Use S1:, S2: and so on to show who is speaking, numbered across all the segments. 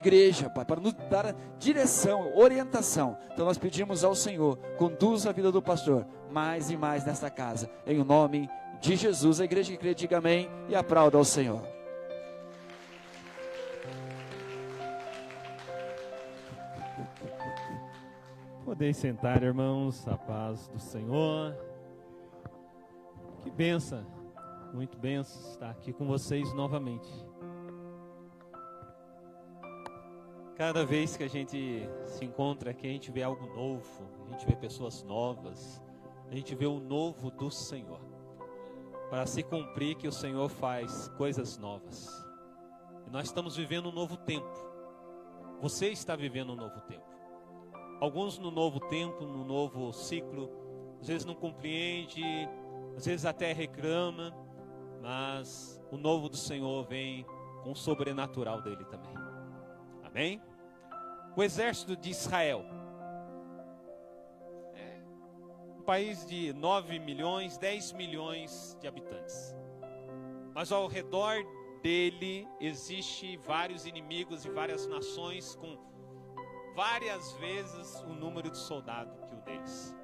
S1: igreja, Pai, para nos dar direção, orientação. Então nós pedimos ao Senhor, conduza a vida do pastor mais e mais nesta casa, em o nome de Jesus. A igreja que crê, diga amém e aplauda ao Senhor.
S2: Podem sentar, irmãos, a paz do Senhor. Que bênção, muito bênção estar aqui com vocês novamente. Cada vez que a gente se encontra aqui, a gente vê algo novo, a gente vê pessoas novas, a gente vê o novo do Senhor. Para se cumprir que o Senhor faz coisas novas. E nós estamos vivendo um novo tempo. Você está vivendo um novo tempo. Alguns no novo tempo, no novo ciclo, às vezes não compreende, às vezes até reclama, mas o novo do Senhor vem com o sobrenatural dele também. Amém? O exército de Israel é um país de 9 milhões, 10 milhões de habitantes. Mas ao redor dele existe vários inimigos e várias nações com várias vezes o número de soldado que o deles.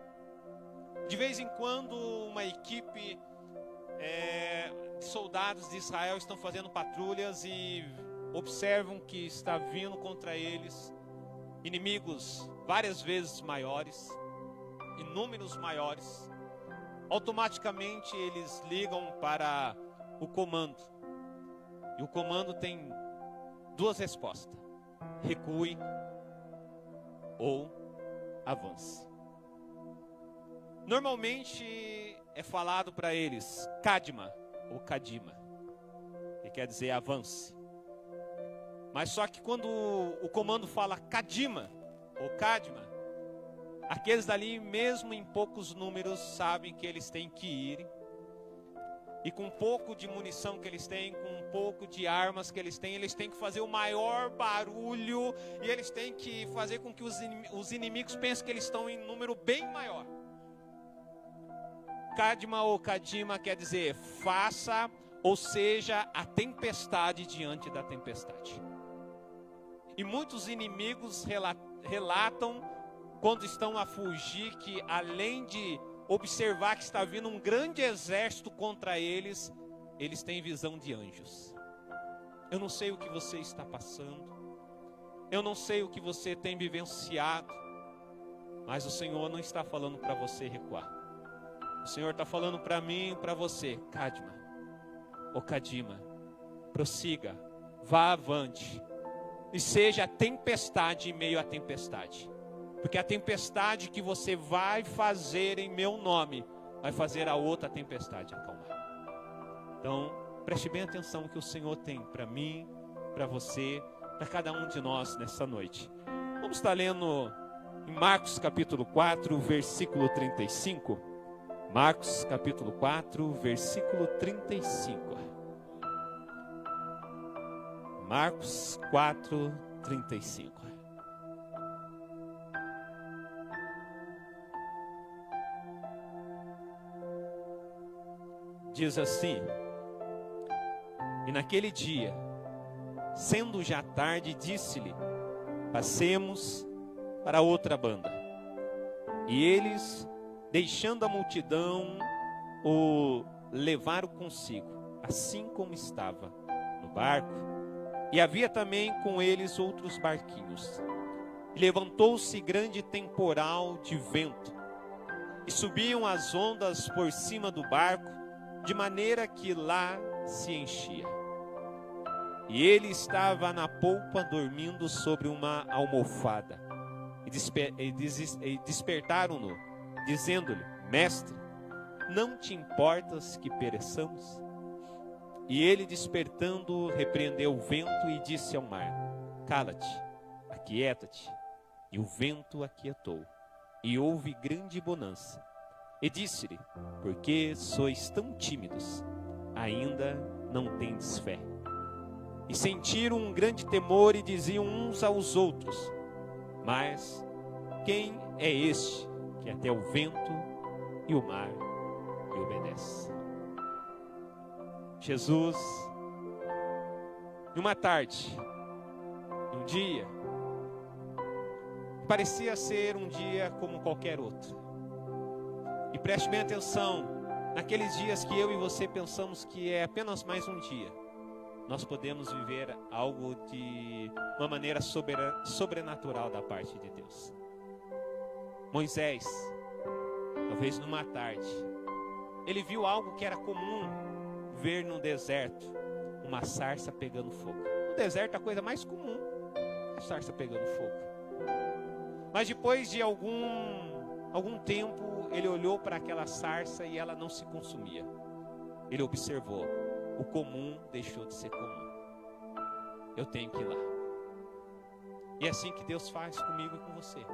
S2: De vez em quando uma equipe de soldados de Israel estão fazendo patrulhas e observam que está vindo contra eles inimigos várias vezes maiores, em números maiores. Automaticamente eles ligam para o comando. E o comando tem duas respostas: recue ou avance. Normalmente é falado para eles Kadma ou Kadima, que quer dizer avance. Mas só que quando o comando fala Kadima ou Kadma, aqueles dali, mesmo em poucos números, sabem que eles têm que ir. E com um pouco de munição que eles têm, com um pouco de armas que eles têm que fazer o maior barulho. E eles têm que fazer com que os inimigos pensem que eles estão em número bem maior. Kadma ou Kadima quer dizer faça, ou seja, a tempestade diante da tempestade. E muitos inimigos relatam, quando estão a fugir, que além de observar que está vindo um grande exército contra eles, eles têm visão de anjos. Eu não sei o que você está passando, eu não sei o que você tem vivenciado, mas o Senhor não está falando para você recuar. O Senhor está falando para mim e para você: Kadma ou Kadima, prossiga, vá avante, e seja a tempestade em meio à tempestade. Porque a tempestade que você vai fazer em meu nome vai fazer a outra tempestade acalmar. Então, preste bem atenção no que o Senhor tem para mim, para você, para cada um de nós nessa noite. Vamos estar lendo em Marcos capítulo 4, versículo 35. Marcos capítulo 4, versículo 35. Marcos 4, 35. Diz assim: e naquele dia, sendo já tarde, disse-lhe: passemos para outra banda. E eles, deixando a multidão, o levaram consigo, assim como estava no barco. E havia também com eles outros barquinhos. E levantou-se grande temporal de vento, e subiam as ondas por cima do barco, de maneira que lá se enchia. E ele estava na polpa dormindo sobre uma almofada. E despertaram-no, dizendo-lhe: mestre, não te importas que pereçamos? E ele, despertando, repreendeu o vento e disse ao mar: cala-te, aquieta-te. E o vento aquietou, e houve grande bonança. E disse-lhe: por que sois tão tímidos? Ainda não tendes fé? E sentiram um grande temor e diziam uns aos outros: mas quem é este que até o vento e o mar lhe obedece? Jesus, em uma tarde, em um um dia que parecia ser um dia como qualquer outro. E preste bem atenção, naqueles dias que eu e você pensamos que é apenas mais um dia, nós podemos viver algo de uma maneira sobrenatural da parte de Deus. Moisés, talvez numa tarde, ele viu algo que era comum ver no deserto, uma sarça pegando fogo. No deserto a coisa mais comum é a sarça pegando fogo. Mas depois de algum tempo, ele olhou para aquela sarça e ela não se consumia. Ele observou, o comum deixou de ser comum. Eu tenho que ir lá. E é assim que Deus faz comigo e com você.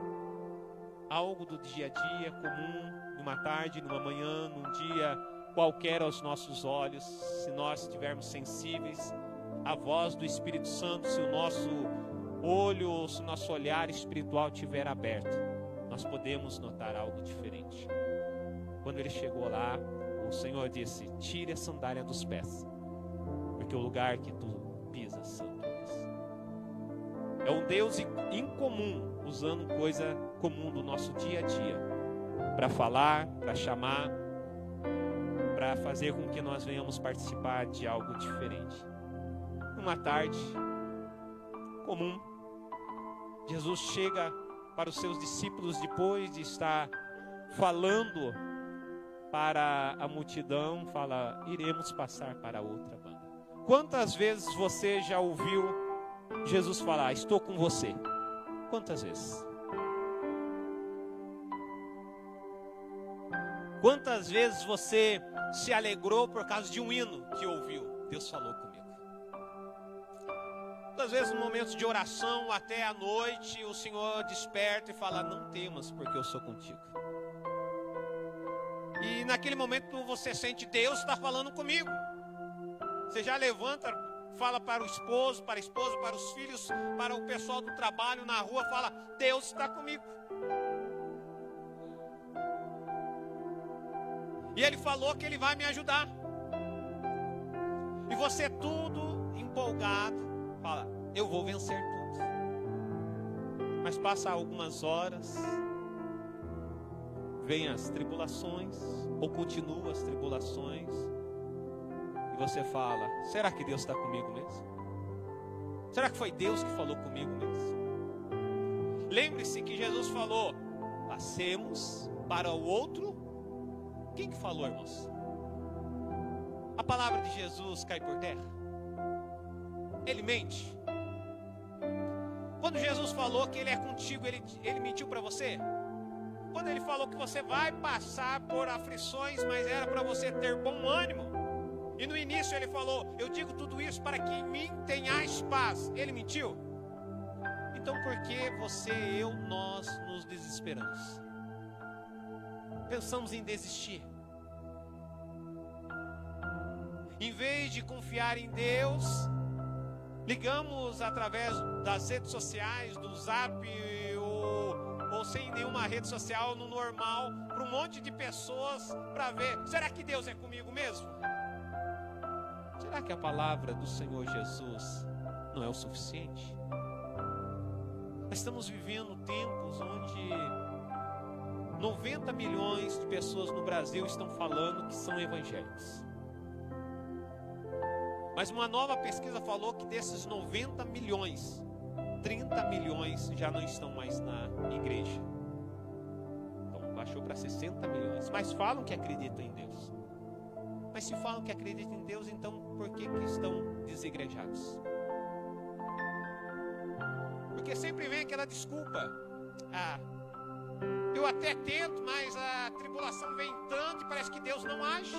S2: Algo do dia a dia comum, numa tarde, numa manhã, num dia qualquer aos nossos olhos, se nós estivermos sensíveis à voz do Espírito Santo, se o nosso olho, se o nosso olhar espiritual estiver aberto, nós podemos notar algo diferente. Quando ele chegou lá, o Senhor disse: tire a sandália dos pés, porque o lugar que tu pisas, santo é. É um Deus incomum, usando coisa comum do nosso dia a dia, para falar, para chamar, para fazer com que nós venhamos participar de algo diferente. Uma tarde comum, Jesus chega para os seus discípulos depois de estar falando para a multidão, fala: iremos passar para outra banda. Quantas vezes você já ouviu Jesus falar: estou com você? Quantas vezes? Quantas vezes você se alegrou por causa de um hino que ouviu? Deus falou comigo. Quantas vezes, no momento de oração, até à noite, o Senhor desperta e fala: não temas, porque eu sou contigo. E naquele momento você sente: Deus está falando comigo. Você já levanta, fala para o esposo, para a esposa, para os filhos, para o pessoal do trabalho, na rua, fala: Deus está comigo. E Ele falou que Ele vai me ajudar. E você tudo empolgado, fala: eu vou vencer tudo. Mas passa algumas horas, vem as tribulações, ou continuam as tribulações, e você fala: será que Deus está comigo mesmo? Será que foi Deus que falou comigo mesmo? Lembre-se que Jesus falou: passemos para o outro. Quem que falou, irmãos? A palavra de Jesus cai por terra? Ele mente? Quando Jesus falou que Ele é contigo, Ele mentiu para você? Quando Ele falou que você vai passar por aflições, mas era para você ter bom ânimo, e no início Ele falou: eu digo tudo isso para que em mim tenhais paz, Ele mentiu? Então por que você, eu, nós nos desesperamos? Pensamos em desistir. Em vez de confiar em Deus, ligamos através das redes sociais, do Zap ou sem nenhuma rede social, no normal, para um monte de pessoas para ver: será que Deus é comigo mesmo? Será que a palavra do Senhor Jesus não é o suficiente? Nós estamos vivendo tempos onde 90 milhões de pessoas no Brasil estão falando que são evangélicos. Mas uma nova pesquisa falou que desses 90 milhões, 30 milhões já não estão mais na igreja. Então baixou para 60 milhões. Mas falam que acreditam em Deus. Mas se falam que acreditam em Deus, então por que estão desigrejados? Porque sempre vem aquela desculpa: eu até tento, mas a tribulação vem tanto e parece que Deus não age.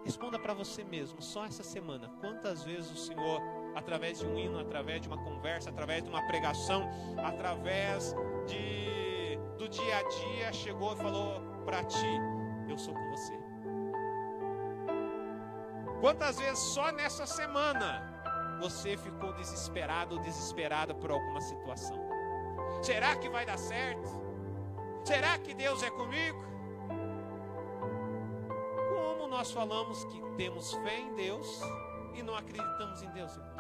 S2: Responda para você mesmo, só essa semana: quantas vezes o Senhor, através de um hino, através de uma conversa, através de uma pregação, através do dia a dia, chegou e falou para ti: eu sou com você? Quantas vezes só nessa semana você ficou desesperado ou desesperada por alguma situação? Será que vai dar certo? Será que Deus é comigo? Como nós falamos que temos fé em Deus e não acreditamos em Deus, irmãos?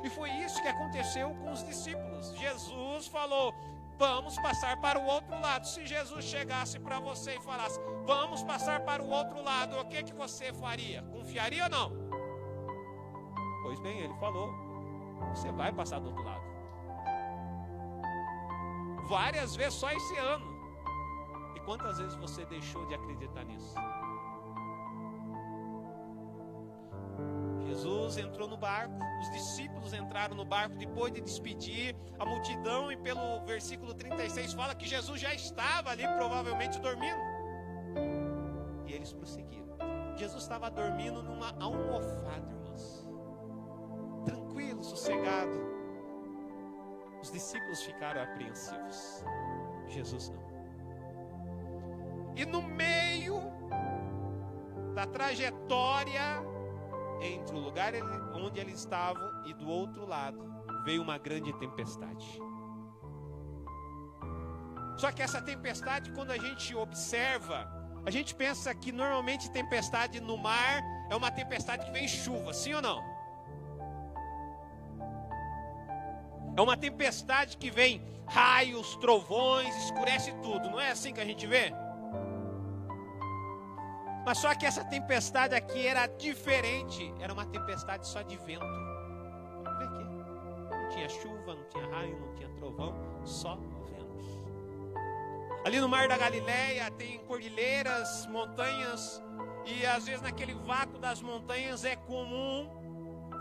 S2: E foi isso que aconteceu com os discípulos. Jesus falou: vamos passar para o outro lado. Se Jesus chegasse para você e falasse: vamos passar para o outro lado, o que você faria? Confiaria ou não? Pois bem, ele falou: você vai passar do outro lado. Várias vezes só esse ano. E quantas vezes você deixou de acreditar nisso? Jesus entrou no barco, os discípulos entraram no barco depois de despedir a multidão, e pelo versículo 36 fala que Jesus já estava ali, provavelmente dormindo. E eles prosseguiram. Jesus estava dormindo numa almofada, irmãos. Tranquilo, sossegado. Os discípulos ficaram apreensivos. Jesus não. E no meio da trajetória entre o lugar onde eles estavam e do outro lado, veio uma grande tempestade. Só que essa tempestade, quando a gente observa, a gente pensa que normalmente tempestade no mar é uma tempestade que vem chuva, sim ou não? É uma tempestade que vem raios, trovões, escurece tudo, não é assim que a gente vê? Mas só que essa tempestade aqui era diferente, era uma tempestade só de vento. Vê aqui, não tinha chuva, não tinha raio, não tinha trovão, só ventos. Ali no Mar da Galileia tem cordilheiras, montanhas, e às vezes naquele vácuo das montanhas é comum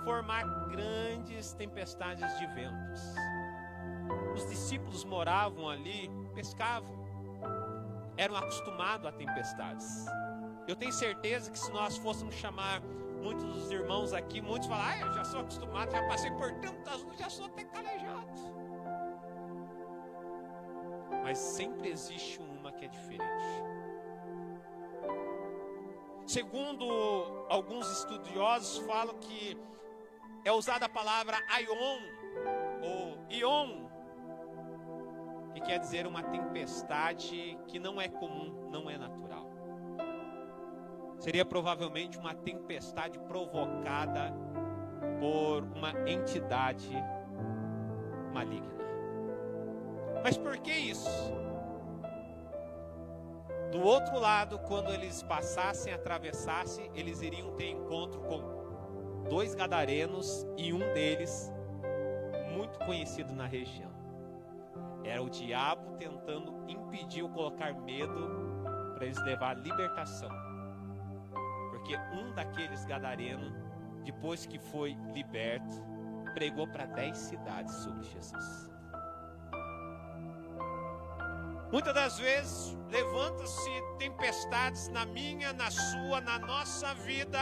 S2: formar grandes tempestades de ventos. Os discípulos moravam ali, pescavam, eram acostumados a tempestades. Eu tenho certeza que se nós fôssemos chamar muitos dos irmãos aqui, muitos falam: eu já sou acostumado, já passei por tantas luzes, já sou até calejado. Mas sempre existe uma que é diferente. Segundo alguns estudiosos, falam que é usada a palavra aion, ou ion, que quer dizer uma tempestade que não é comum, não é natural. Seria provavelmente uma tempestade provocada por uma entidade maligna. Mas por que isso? Do outro lado, quando eles passassem, atravessassem, eles iriam ter encontro com 2 gadarenos, e um deles muito conhecido na região. Era o diabo tentando impedir ou colocar medo para eles levar a libertação. Porque um daqueles gadarenos, depois que foi liberto, pregou para 10 cidades sobre Jesus. Muitas das vezes levanta-se tempestades na minha, na sua, na nossa vida,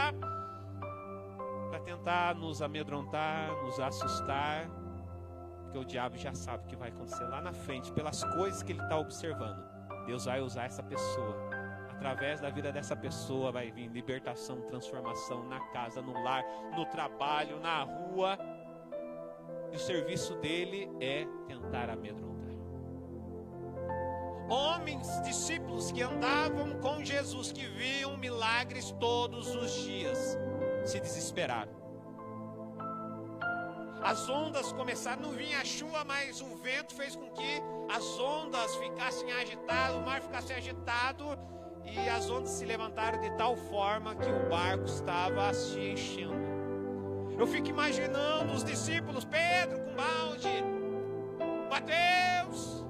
S2: para tentar nos amedrontar, nos assustar, porque o diabo já sabe o que vai acontecer lá na frente, pelas coisas que ele está observando. Deus vai usar essa pessoa. Através da vida dessa pessoa vai vir libertação, transformação na casa, no lar, no trabalho, na rua. E o serviço dele é tentar amedrontar. Homens, discípulos que andavam com Jesus, que viam milagres todos os dias, se desesperaram. As ondas começaram, não vinha a chuva, mas o vento fez com que as ondas ficassem agitadas, o mar ficasse agitado, e as ondas se levantaram de tal forma que o barco estava se enchendo. Eu fico imaginando os discípulos, Pedro com balde, Mateus,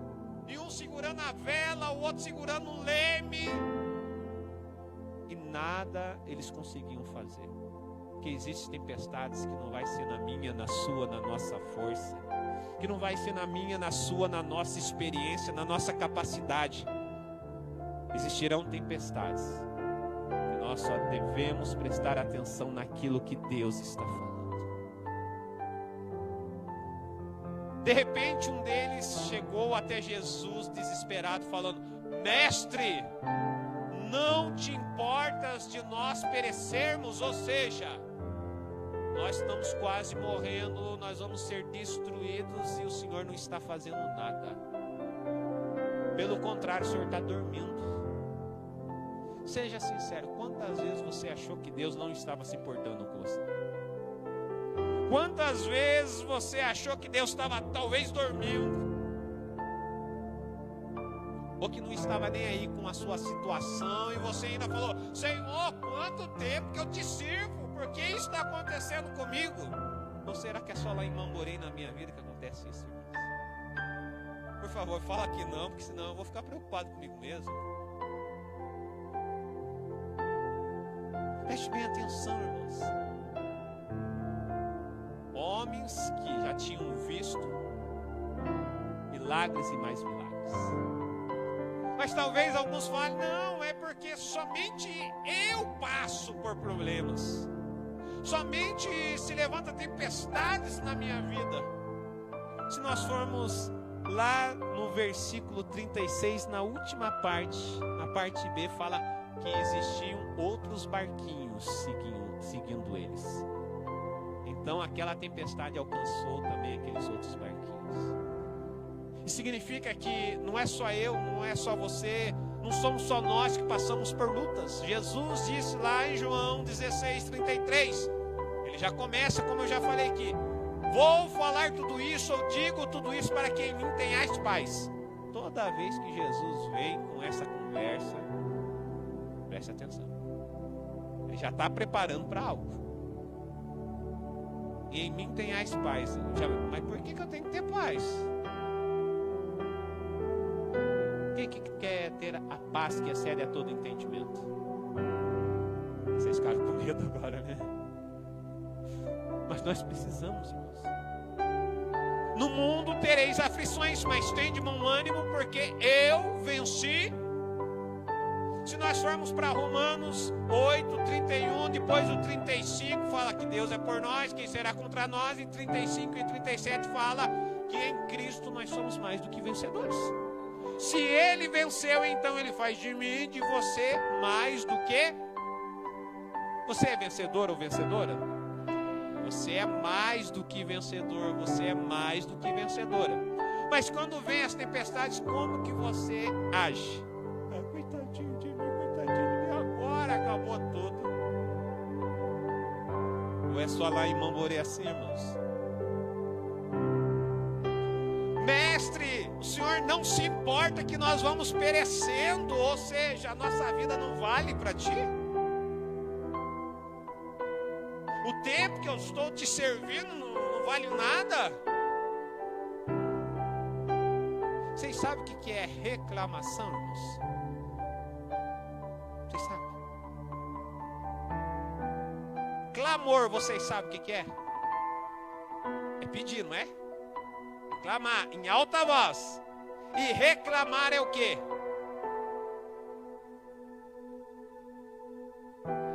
S2: e um segurando a vela, o outro segurando o leme, e nada eles conseguiam fazer. Porque existem tempestades que não vai ser na minha, na sua, na nossa força, que não vai ser na minha, na sua, na nossa experiência, na nossa capacidade. Existirão tempestades que nós só devemos prestar atenção naquilo que Deus está falando. De repente um deles chegou até Jesus desesperado, falando: Mestre, não te importas de nós perecermos? Ou seja, nós estamos quase morrendo, nós vamos ser destruídos e o Senhor não está fazendo nada. Pelo contrário, o Senhor está dormindo. Seja sincero, quantas vezes você achou que Deus não estava se importando com você? Quantas vezes você achou que Deus estava talvez dormindo? Ou que não estava nem aí com a sua situação e você ainda falou: Senhor, quanto tempo que eu te sirvo? Por que isso está acontecendo comigo? Ou será que é só lá em Mamborei, na minha vida, que acontece isso, irmãos? Por favor, fala que não, porque senão eu vou ficar preocupado comigo mesmo. Preste bem atenção, irmãos. Homens que já tinham visto milagres e mais milagres. Mas talvez alguns falem: não, é porque somente eu passo por problemas. Somente se levanta tempestades na minha vida. Se nós formos lá no versículo 36, na última parte, na parte B, fala que existiam outros barquinhos seguindo eles. Então aquela tempestade alcançou também aqueles outros barquinhos. Isso significa que não é só eu, não é só você, não somos só nós que passamos por lutas. Jesus disse lá em João 16:33, ele já começa, como eu já falei aqui: vou falar tudo isso, eu digo tudo isso para que em mim tenhais paz. Toda vez que Jesus vem com essa conversa, preste atenção, ele já está preparando para algo. E em mim tenhais paz. Mas por que eu tenho que ter paz? Quem que quer ter a paz que excede a todo entendimento? Vocês ficaram com medo agora, né? Mas nós precisamos, irmãos. No mundo tereis aflições, mas tende bom ânimo, porque eu venci. Se nós formos para Romanos 8:31, depois do 35 fala que Deus é por nós, quem será contra nós? E 35 e 37 fala que em Cristo nós somos mais do que vencedores. Se Ele venceu, então Ele faz de mim e de você mais do que... Você é vencedor ou vencedora? Você é mais do que vencedor, você é mais do que vencedora. Mas quando vem as tempestades, como que você age? Coitadinho de mim, agora acabou tudo. Ou é só lá em Mamboré assim, irmãos? Mestre, o Senhor não se importa que nós vamos perecendo, ou seja, a nossa vida não vale para Ti? O tempo que eu estou te servindo não vale nada? Vocês sabem o que é reclamação, irmãos? Vocês sabem? Clamor, vocês sabem o que é? É pedir, não é? Clamar em alta voz. E reclamar é o quê?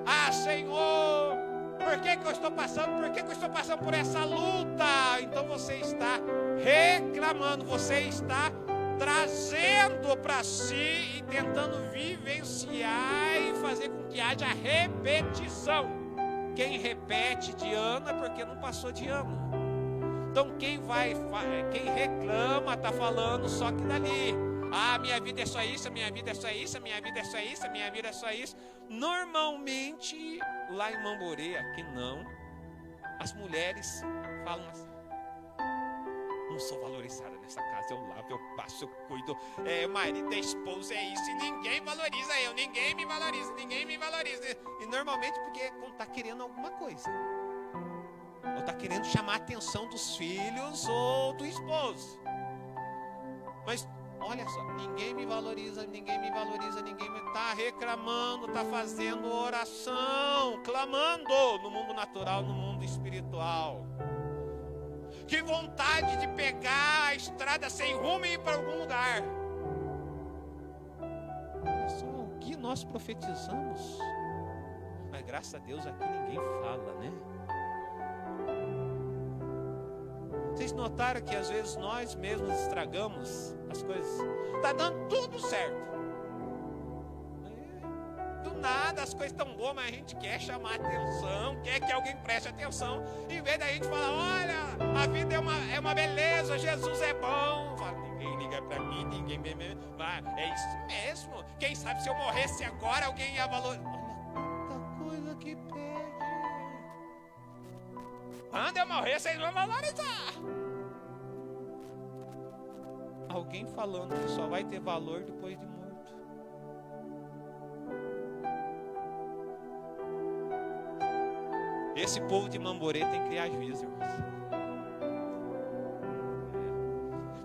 S2: Ah, Senhor, por que eu estou passando? Por que eu estou passando por essa luta? Então você está reclamando, você está trazendo para si e tentando vivenciar e fazer com que haja repetição. Quem repete de ano é porque não passou de ano. Então quem reclama está falando só que dali. Ah, minha vida é só isso, a minha vida é só isso, a minha vida é só isso, a minha vida é só isso. Normalmente, lá em Mamboré, aqui não, as mulheres falam assim: não sou valorizada nessa casa, eu lavo, eu passo, eu cuido, marido, esposa, é isso, e ninguém valoriza eu, ninguém me valoriza, ninguém me valoriza. E normalmente porque está querendo alguma coisa. Ou está querendo chamar a atenção dos filhos ou do esposo. Mas olha só, ninguém me valoriza, ninguém me valoriza, ninguém me... Está reclamando, está fazendo oração, clamando no mundo natural, no mundo espiritual. Que vontade de pegar a estrada sem rumo e ir para algum lugar. Olha só o que nós profetizamos. Mas graças a Deus aqui ninguém fala, né? Vocês notaram que às vezes nós mesmos estragamos as coisas? Está dando tudo certo. Do nada as coisas estão boas, mas a gente quer chamar atenção, quer que alguém preste atenção. Em vez da gente falar: olha, a vida é uma beleza, Jesus é bom. Fala: ninguém liga para mim, ninguém me... É isso mesmo. Quem sabe se eu morresse agora, alguém ia valorizar. Olha quanta coisa que pede. Quando eu morrer, vocês vão valorizar. Alguém falando que só vai ter valor depois de morto. Esse povo de Mamborê tem que criar juízo, irmãos.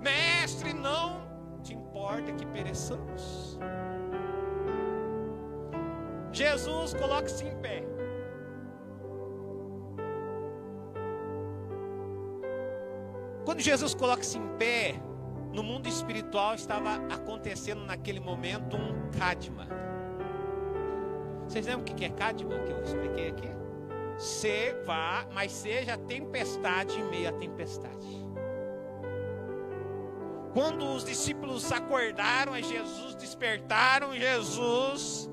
S2: Mestre, não te importa que pereçamos? Jesus, coloque-se em pé. Quando Jesus coloca-se em pé, no mundo espiritual estava acontecendo naquele momento um cadma. Vocês lembram o que é cadma que eu expliquei aqui? Mas seja tempestade em meio à tempestade. Quando os discípulos acordaram a Jesus, despertaram Jesus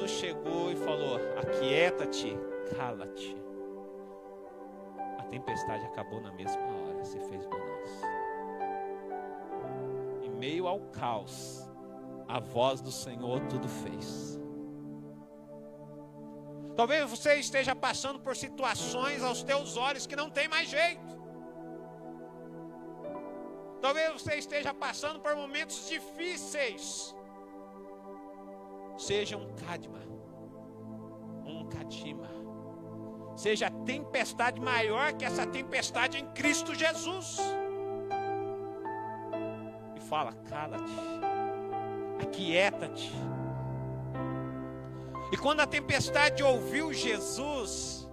S2: chegou e falou: aquieta-te, cala-te. A tempestade acabou na mesma hora, se fez bonança. Em meio ao caos, a voz do Senhor tudo fez. Talvez você esteja passando por situações aos teus olhos que não tem mais jeito. Talvez você esteja passando por momentos difíceis. Seja um cadma, um cadima. Seja a tempestade maior que essa tempestade em Cristo Jesus. E fala: cala-te, aquieta-te. E quando a tempestade ouviu Jesus,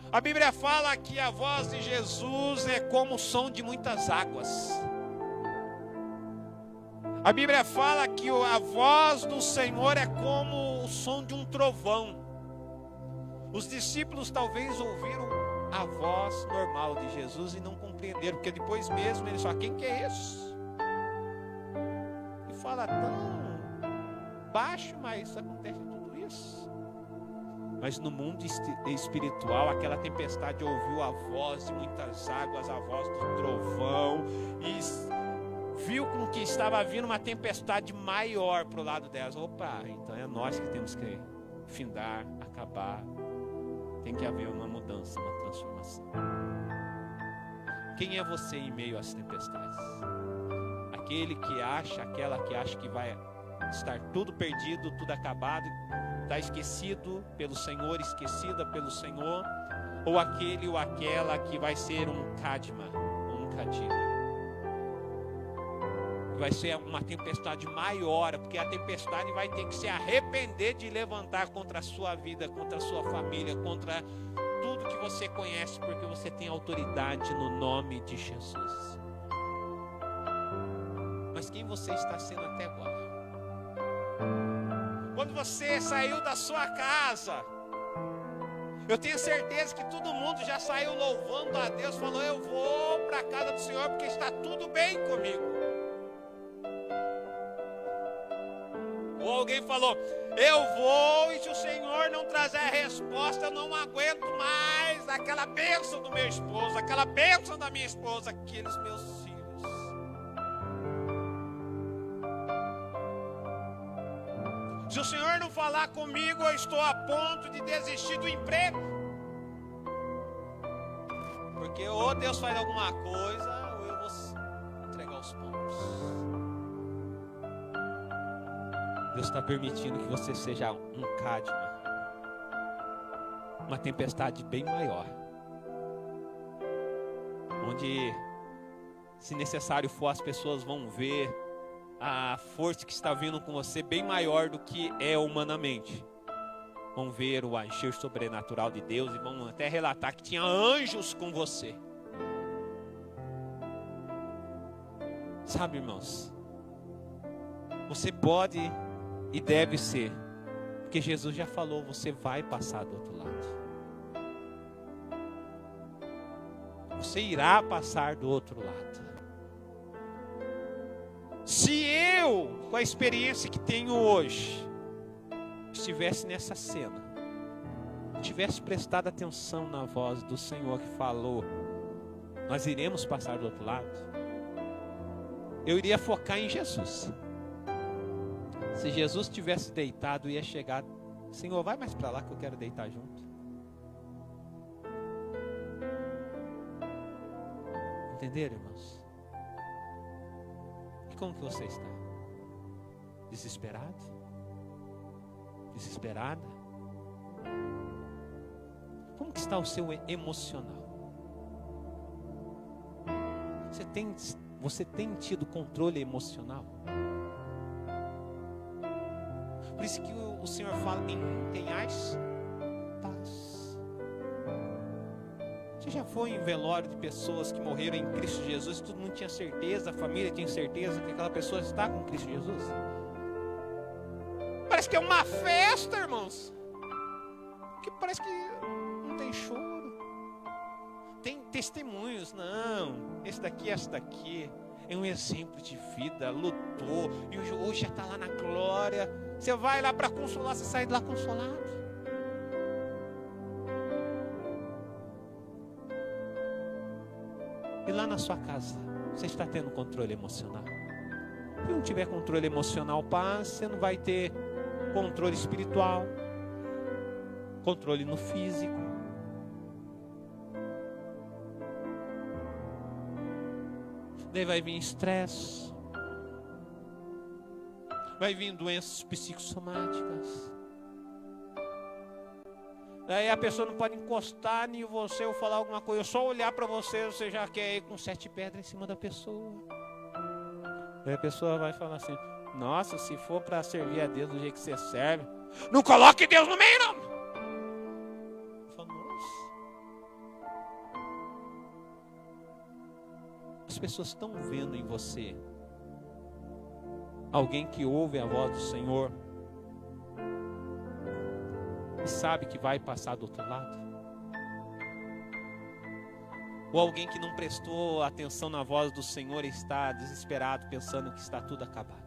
S2: a Bíblia fala que a voz de Jesus é como o som de muitas águas. A Bíblia fala que a voz do Senhor é como o som de um trovão. Os discípulos talvez ouviram a voz normal de Jesus e não compreenderam, porque depois mesmo eles falaram: quem que é esse? E fala tão baixo, mas acontece tudo isso. Mas no mundo espiritual, aquela tempestade ouviu a voz de muitas águas, a voz do trovão, e viu com que estava vindo uma tempestade maior para o lado delas. Opa, então é nós que temos que findar, acabar. Tem que haver uma mudança, uma transformação. Quem é você em meio às tempestades? Aquela que acha que vai estar tudo perdido, tudo acabado, está esquecido pelo Senhor, esquecida pelo Senhor, ou aquele ou aquela que vai ser um cadma, um cadima, vai ser uma tempestade maior, porque a tempestade vai ter que se arrepender de levantar contra a sua vida, contra a sua família, contra tudo que você conhece, porque você tem autoridade no nome de Jesus. Mas quem você está sendo até agora? Quando você saiu da sua casa, eu tenho certeza que todo mundo já saiu louvando a Deus, falou: eu vou para a casa do Senhor porque está tudo bem comigo. Ou alguém falou: eu vou, e se o Senhor não trazer a resposta, eu não aguento mais aquela bênção do meu esposo, aquela bênção da minha esposa, aqueles meus filhos. Se o Senhor não falar comigo, eu estou a ponto de desistir do emprego. Porque ou Deus faz alguma coisa, ou eu vou entregar os pontos. Deus está permitindo que você seja um cadma, uma tempestade bem maior, onde, se necessário for, as pessoas vão ver a força que está vindo com você bem maior do que é humanamente. Vão ver o agir sobrenatural de Deus e vão até relatar que tinha anjos com você. Sabe, irmãos, você pode e deve ser, porque Jesus já falou: você vai passar do outro lado. Você irá passar do outro lado. Se eu, com a experiência que tenho hoje, estivesse nessa cena, tivesse prestado atenção na voz do Senhor que falou: nós iremos passar do outro lado, eu iria focar em Jesus. Se Jesus tivesse deitado, ia chegar: Senhor, vai mais para lá que eu quero deitar junto. Entenderam, irmãos? E como que você está? Desesperado? Desesperada? Como que está o seu emocional? Você tem tido controle emocional? Por isso que o Senhor fala em tenhais paz. Você já foi em velório de pessoas que morreram em Cristo Jesus e todo mundo tinha certeza, a família tinha certeza que aquela pessoa está com Cristo Jesus? Parece que é uma festa, irmãos. Que parece que não tem choro. Tem testemunhos. Não, essa daqui é um exemplo de vida, lutou e hoje já está lá na glória. Você vai lá para consolar, você sai de lá consolado. E lá na sua casa, você está tendo controle emocional? Se não tiver controle emocional, paz, você não vai ter controle espiritual, controle no físico. Daí vai vir estresse, vai vir doenças psicossomáticas. Daí a pessoa não pode encostar em você ou falar alguma coisa, só olhar para você, você já quer ir com 7 pedras em cima da pessoa. Daí a pessoa vai falar assim: nossa, se for para servir a Deus do jeito que você serve, não coloque Deus no meio, não. As pessoas estão vendo em você alguém que ouve a voz do Senhor e sabe que vai passar do outro lado? Ou alguém que não prestou atenção na voz do Senhor e está desesperado, pensando que está tudo acabado?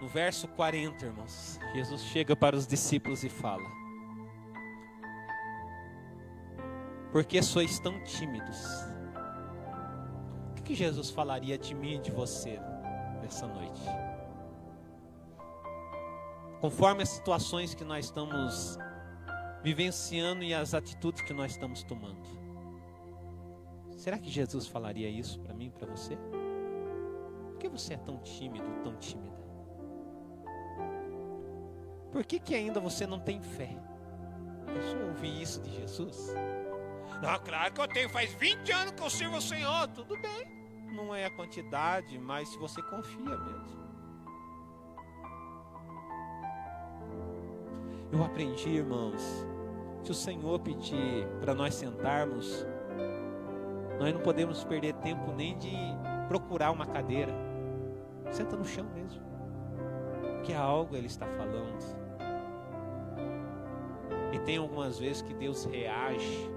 S2: No verso 40, irmãos, Jesus chega para os discípulos e fala: por que sois tão tímidos? O que Jesus falaria de mim e de você nessa noite? Conforme as situações que nós estamos vivenciando e as atitudes que nós estamos tomando, será que Jesus falaria isso para mim e para você? Por que você é tão tímido, tão tímida? Por que ainda você não tem fé? Eu só ouvi isso de Jesus. Não, claro que eu tenho, faz 20 anos que eu sirvo ao Senhor. Tudo bem, não é a quantidade, mas se você confia mesmo. Eu aprendi, irmãos, se o Senhor pedir para nós sentarmos, nós não podemos perder tempo nem de procurar uma cadeira. Senta no chão mesmo, que é algo Ele está falando. E tem algumas vezes que Deus reage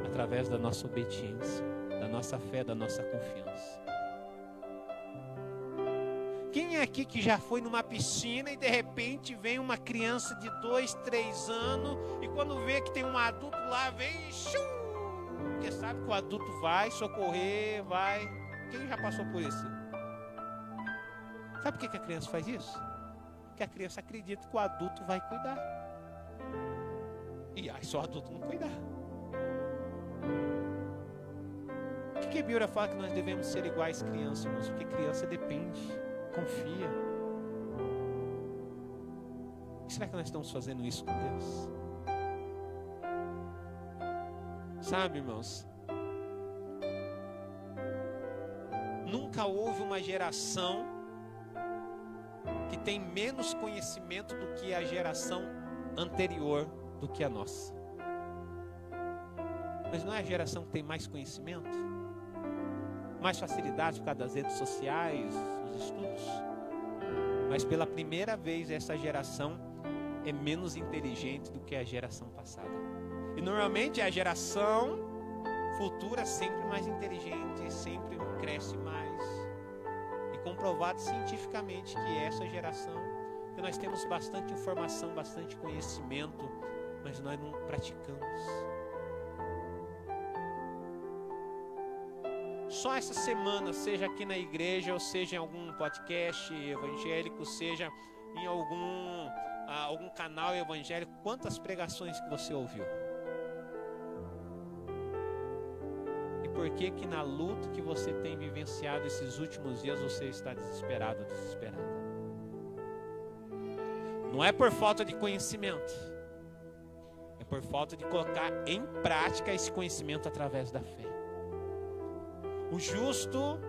S2: através da nossa obediência, da nossa fé, da nossa confiança. Quem é aqui que já foi numa piscina e de repente vem uma criança de 2, 3 anos e quando vê que tem um adulto lá, vem e porque sabe que o adulto vai socorrer, vai. Quem já passou por isso? Sabe por que a criança faz isso? Porque a criança acredita que o adulto vai cuidar. E aí só o adulto não cuidar. Por que a Bíblia fala que nós devemos ser iguais crianças, irmãos? Porque criança depende, confia. Será que nós estamos fazendo isso com Deus? Sabe, irmãos, nunca houve uma geração que tem menos conhecimento do que a geração anterior do que a nossa. Mas não é a geração que tem mais conhecimento? Mais facilidade por causa das redes sociais, os estudos? Mas pela primeira vez essa geração é menos inteligente do que a geração passada. E normalmente a geração futura é sempre mais inteligente, sempre cresce mais. E comprovado cientificamente que essa geração, que nós temos bastante informação, bastante conhecimento, mas nós não praticamos. Só essa semana, seja aqui na igreja, ou seja em algum podcast evangélico, seja em algum canal evangélico, quantas pregações que você ouviu? E por que que na luta que você tem vivenciado esses últimos dias você está desesperado, desesperada? Não é por falta de conhecimento, é por falta de colocar em prática esse conhecimento através da fé. O justo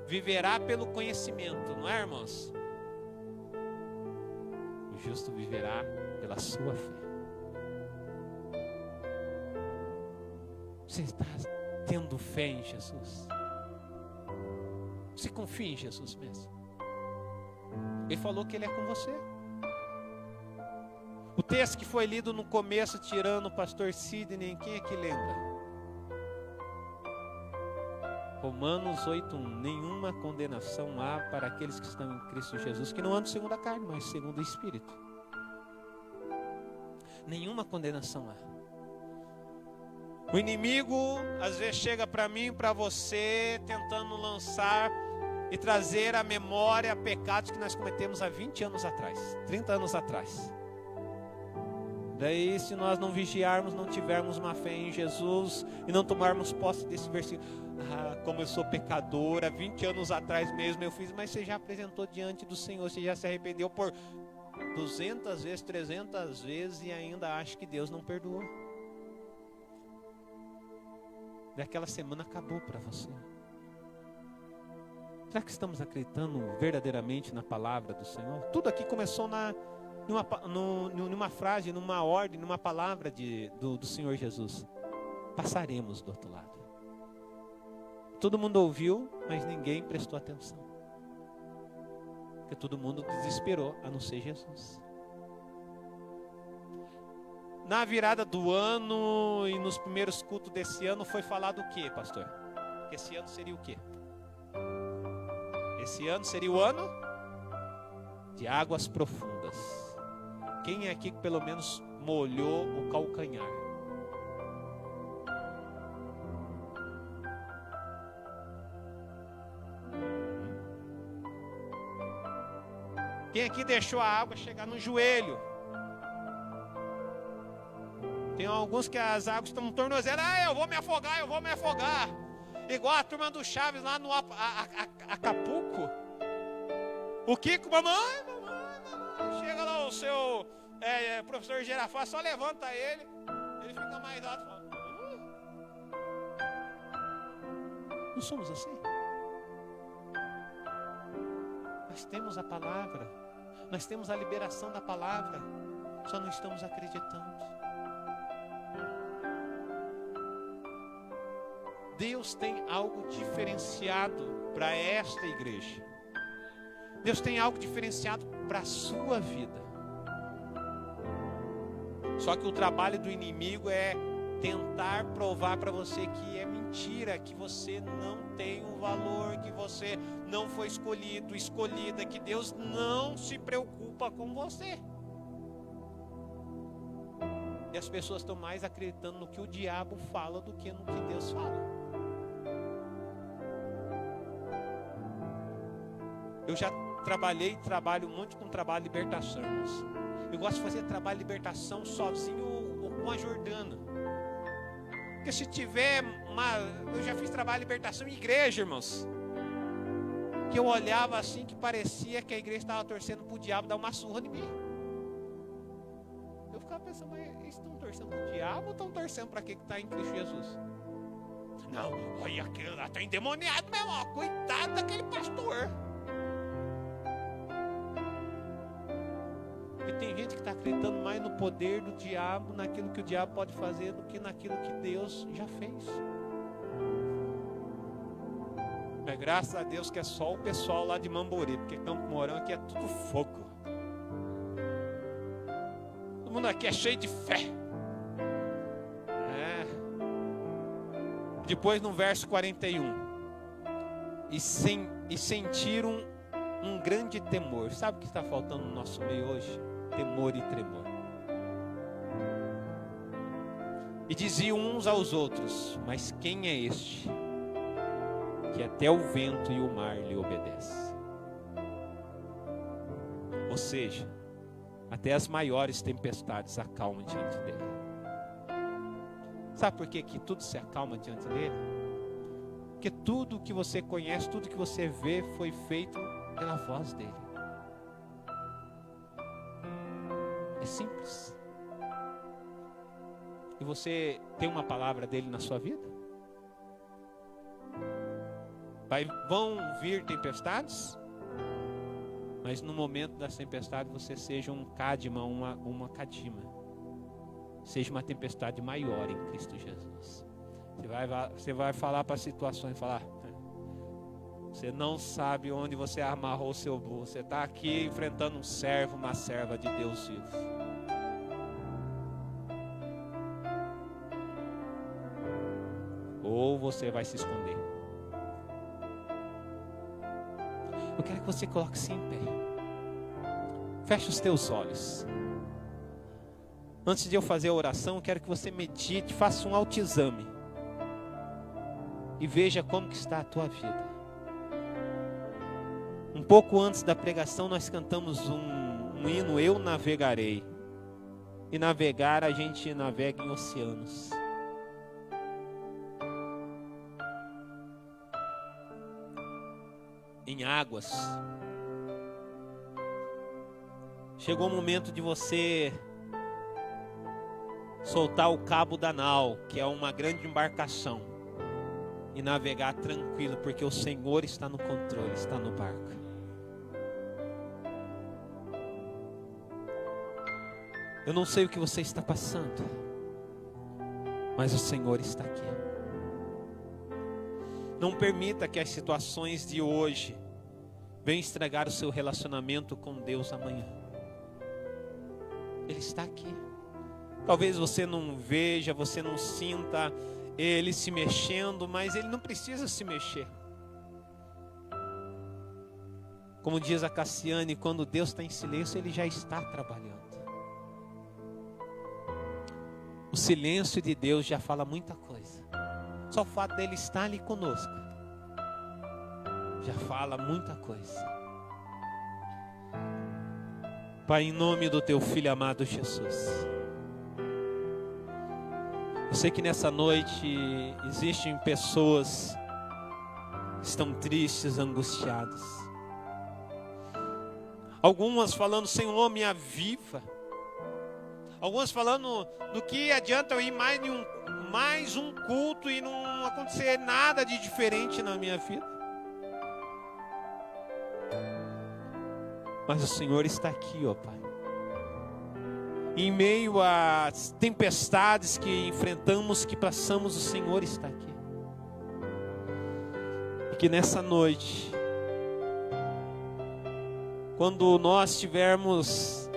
S2: viverá pelo conhecimento, não é, irmãos? O justo viverá pela sua fé. Você está tendo fé em Jesus? Você confia em Jesus mesmo? Ele falou que Ele é com você. O texto que foi lido no começo, tirando o pastor Sidney, quem é que lembra? Romanos 8:1. Nenhuma condenação há para aqueles que estão em Cristo Jesus, que não andam segundo a carne, mas segundo o Espírito. Nenhuma condenação há. O inimigo às vezes chega para mim, para você, tentando lançar e trazer à memória pecados que nós cometemos há 20 anos atrás, 30 anos atrás. Daí, se nós não vigiarmos, não tivermos uma fé em Jesus e não tomarmos posse desse versículo, como eu sou pecador, há 20 anos atrás mesmo eu fiz, mas você já apresentou diante do Senhor, você já se arrependeu por 200 vezes, 300 vezes e ainda acha que Deus não perdoou. Daquela semana acabou para você. Será que estamos acreditando verdadeiramente na palavra do Senhor? Tudo aqui começou numa frase, numa ordem, numa palavra do Senhor Jesus. Passaremos do outro lado. Todo mundo ouviu, mas ninguém prestou atenção. Porque todo mundo desesperou, a não ser Jesus. Na virada do ano e nos primeiros cultos desse ano foi falado o que, pastor? Que esse ano seria o quê? Esse ano seria o ano de águas profundas. Quem é aqui que pelo menos molhou o calcanhar? Quem aqui deixou a água chegar no joelho? Tem alguns que as águas estão no tornozelo. Eu vou me afogar, eu vou me afogar. Igual a turma do Chaves lá no Acapulco. O Kiko, mamãe. Chega lá o seu professor Girafá, só levanta ele. Ele fica mais alto. Fala, não somos assim. Nós temos a palavra. Nós temos a liberação da palavra. Só não estamos acreditando. Deus tem algo diferenciado para esta igreja. Deus tem algo diferenciado para a sua vida. Só que o trabalho do inimigo é tentar provar para você que é mentira, que você não tem um valor, que você não foi escolhido, escolhida, que Deus não se preocupa com você. E as pessoas estão mais acreditando no que o diabo fala do que no que Deus fala. Eu já trabalho muito com trabalho de libertação, irmãos. Eu gosto de fazer trabalho de libertação sozinho ou com a Jordana. Porque se tiver eu já fiz trabalho de libertação em igreja, irmãos. Que eu olhava assim que parecia que a igreja estava torcendo para o diabo dar uma surra em mim. Eu ficava pensando, mas eles estão torcendo para o diabo ou estão torcendo para quem está em Cristo Jesus? Não, olha aquele lá, está endemoniado mesmo, ó, coitado daquele pastor. E tem gente que está acreditando mais no poder do diabo, naquilo que o diabo pode fazer, do que naquilo que Deus já fez. Mas graças a Deus que é só o pessoal lá de Mamborê, porque Campo Mourão aqui é tudo fogo. Todo mundo aqui é cheio de fé. Depois no verso 41. E sentiram um grande temor. Sabe o que está faltando no nosso meio hoje? Temor e tremor. E diziam uns aos outros: mas quem é este, que até o vento e o mar lhe obedecem? Ou seja, até as maiores tempestades acalmam diante dele. Sabe por que tudo se acalma diante dele? Porque tudo que você conhece, tudo que você vê foi feito pela voz dele. É simples. E você tem uma palavra dele na sua vida? Vão vir tempestades? Mas no momento das tempestades você seja um Cadma, uma Cadima. Seja uma tempestade maior em Cristo Jesus. Você vai falar para situações, falar: você não sabe onde você amarrou o seu burro. Você está aqui enfrentando um servo, uma serva de Deus vivo. Ou você vai se esconder. Eu quero que você coloque-se em pé. Feche os teus olhos. Antes de eu fazer a oração, eu quero que você medite, faça um autoexame. E veja como que está a tua vida. Um pouco antes da pregação nós cantamos um hino, Eu Navegarei. E navegar, a gente navega em oceanos. Em águas. Chegou o momento de você soltar o cabo da nau, que é uma grande embarcação, e navegar tranquilo, porque o Senhor está no controle, está no barco. Eu não sei o que você está passando, mas o Senhor está aqui. Não permita que as situações de hoje venham estragar o seu relacionamento com Deus amanhã. Ele está aqui. Talvez você não veja, você não sinta Ele se mexendo, mas Ele não precisa se mexer. Como diz a Cassiane, quando Deus está em silêncio, Ele já está trabalhando. O silêncio de Deus já fala muita coisa. Só o fato dele estar ali conosco já fala muita coisa. Pai, em nome do teu Filho amado Jesus, eu sei que nessa noite existem pessoas que estão tristes, angustiadas. Algumas falando: Senhor, me aviva. Algumas falando: do que adianta eu ir mais um culto e não acontecer nada de diferente na minha vida. Mas o Senhor está aqui, ó Pai. Em meio às tempestades que enfrentamos, que passamos, o Senhor está aqui. E que nessa noite, quando nós estivermos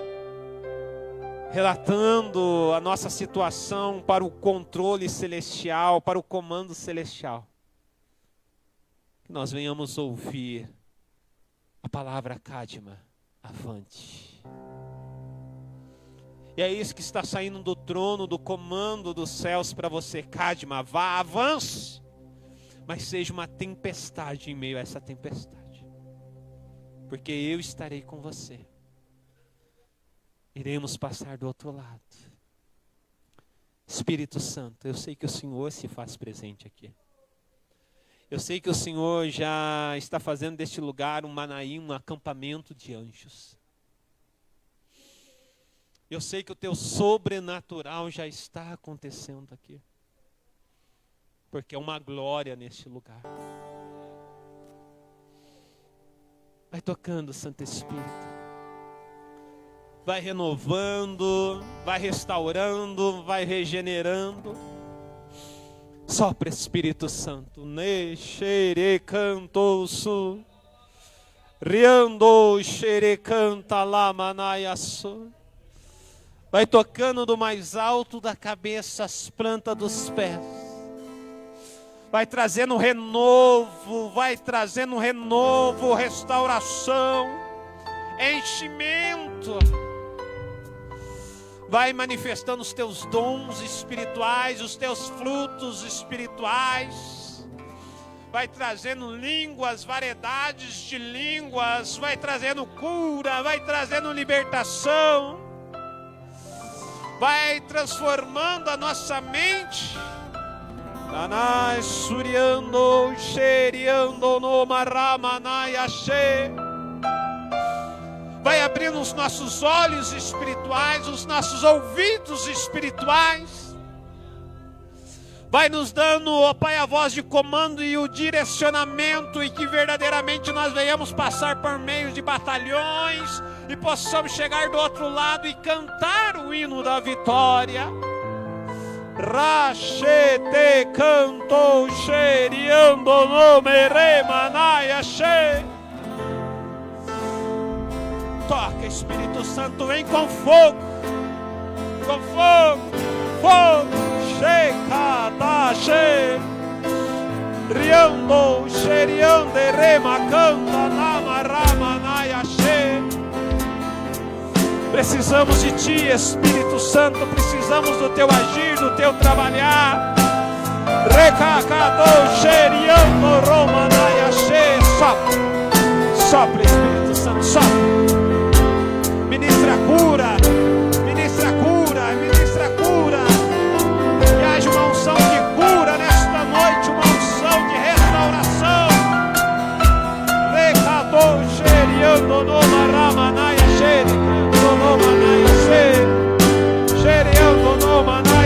S2: relatando a nossa situação para o controle celestial, para o comando celestial, que nós venhamos ouvir a palavra Cadma, avante. E é isso que está saindo do trono, do comando dos céus para você. Cadma, vá, avance. Mas seja uma tempestade em meio a essa tempestade. Porque eu estarei com você. Iremos passar do outro lado. Espírito Santo, eu sei que o Senhor se faz presente aqui. Eu sei que o Senhor já está fazendo deste lugar um Manaim, um acampamento de anjos. Eu sei que o teu sobrenatural já está acontecendo aqui. Porque é uma glória neste lugar. Vai tocando, Santo Espírito. Vai renovando, vai restaurando, vai regenerando. Sopra, Espírito Santo. Ne xere canto su. Riando xere canta la manaiaçu. Vai tocando do mais alto da cabeça às plantas dos pés. Vai trazendo renovo, restauração, enchimento. Vai manifestando os teus dons espirituais, os teus frutos espirituais. Vai trazendo línguas, variedades de línguas. Vai trazendo cura, vai trazendo libertação. vai transformando a nossa mente. Tanai suriando, xeriando no maramanaiaxê. Vai abrindo os nossos olhos espirituais, os nossos ouvidos espirituais. Vai nos dando, ó Pai, a voz de comando e o direcionamento, e que verdadeiramente nós venhamos passar por meio de batalhões e possamos chegar do outro lado e cantar o hino da vitória. Rachete cantou xeriando no meremanaiaxê. Toca, Espírito Santo, vem com fogo, fogo, Shekadache, riando, xeriando, remacanda, namaramanaiaxê. Precisamos de Ti, Espírito Santo, precisamos do Teu agir, do Teu trabalhar. Recacadou, xeriando, romanaiaxê. Sopra, Espírito Santo, sopra.